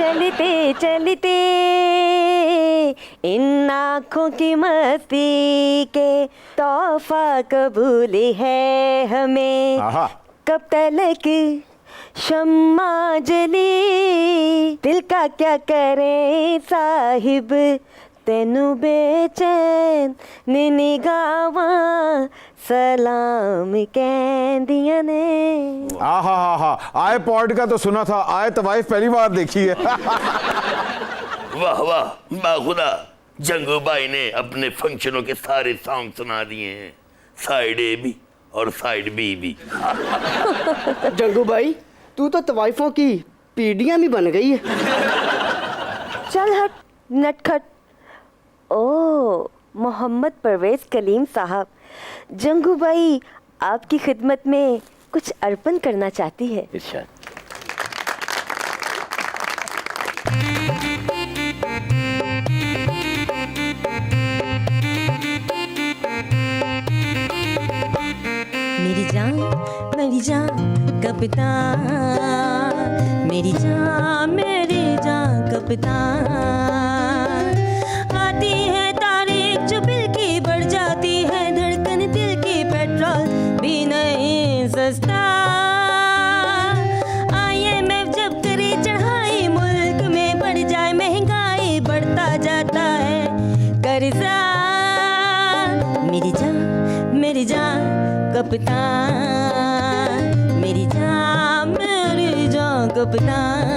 चलते चलते इन आँखों की मस्ती के तोहफा कबूल है हमें। आहा। कब तलक शम्मा जली दिल का क्या करे साहिब तेनू बेचैन निगावा सलाम कहदियां ने। आहा आए पॉड का तो सुना था, आए तवाइफ पहली बार देखी है। वाह वाह बाखुदा, जंगू भाई ने अपने फंक्शनों के सारे सॉन्ग सुना दिए हैं, साइड ए भी और साइड बी भी। जंगू भाई तू तो तवाइफों की पीढ़ियां भी बन गई है। चल हट नटखट। ओ मोहम्मद परवेज कलीम साहब, जंगू भाई आपकी खिदमत में कुछ अर्पण करना चाहती है। इरशाद। मेरी जान कप्तान, मेरी जान कप्तान, आती है तारीख जो बिल की बढ़ जाती है, धड़कन दिल की पेट्रोल भी नहीं सस्ता। IMF जब करे चढ़ाई मुल्क में बढ़ जाए महंगाई, बढ़ता जाता है कर्जा। मेरी जान कप्तान, मेरी जान कप्तान।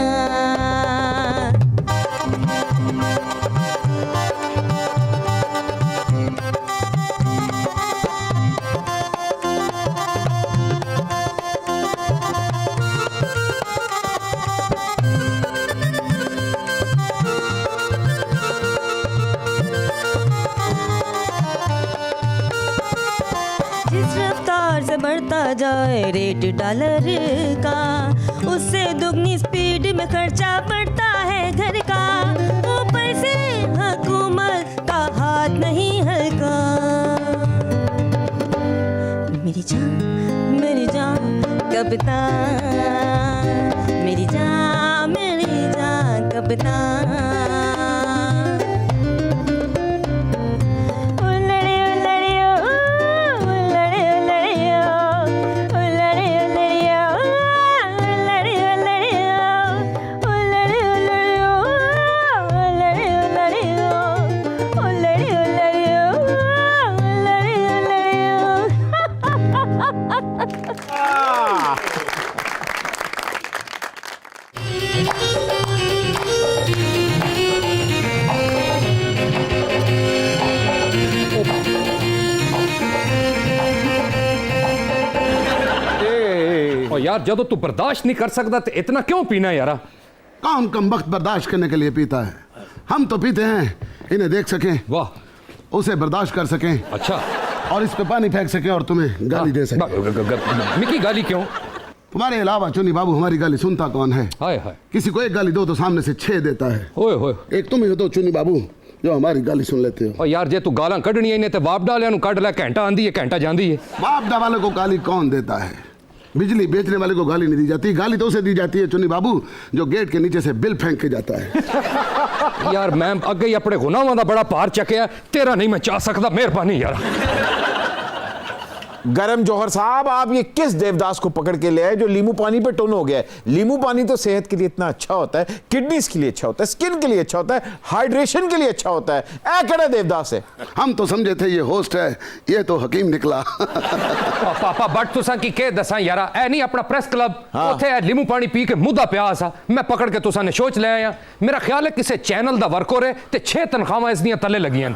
जिस रफ्तार से बढ़ता जाए रेट डॉलर का, उससे दुगनी स्पीड में खर्चा बढ़ता है घर का। ऊपर से हुकूमत का हाथ नहीं हल्का। मेरी जान कप्तान, मेरी जान कप्तान। यार जब तू बर्दाश्त नहीं कर सकता तो इतना क्यों पीना यारा? कौन कम वक्त बर्दाश्त करने के लिए पीता है? हम तो पीते हैं इन्हें देख सकें, वाह, उसे बर्दाश्त कर सकें, अच्छा, और इस पे पानी फेंक सकें और तुम्हें गाली दे सकें। मिकी गाली क्यों? तुम्हारे अलावा चुनी बाबू हमारी गाली सुनता कौन है? हाय हाय, किसी को एक गाली दो तो सामने से 6 देता है। ओए होए, एक तुम ही हो तो चुनी बाबू जो हमारी गाली सुन लेते हो। और यार जे तू गालां कढ़नी है ते बाप डालियां नु कढ़ ले, घंटा आंदी है घंटा जांदी है। बाप डा वाले को गाली कौन देता है? बिजली बेचने वाले को गाली नहीं दी जाती, गाली तो उसे दी जाती है चुनी बाबू जो गेट के नीचे से बिल फेंक के जाता है। यार मैं अगे ही अपने गुनाहों दा बड़ा पार चकिया, तेरा नहीं मैं चाह सकता, मेहरबानी यार। गरम जौहर साहब, आप ये किस देवदास को पकड़ के ले आए जो लींबू पानी पे टोन हो गया है? लींबू पानी तो सेहत के लिए इतना अच्छा होता है, किडनीज के लिए अच्छा होता है, स्किन के लिए अच्छा होता है, हाइड्रेशन के लिए अच्छा होता है। ऐ कड़ा देवदास है। हम तो समझे थे ये होस्ट है, ये तो हकीम निकला। पापा बट तुसा की के दसा यारा, ऐ नहीं अपना प्रेस क्लब उथे लींबू पानी पी के मुद्दा पिया सा, मैं पकड़ के तुसा ने सोच ले आया। मेरा ख्याल है किसी चैनल दा वर्क हो रहे ते 6 तनख्वाहां इस दियां तले लगियां।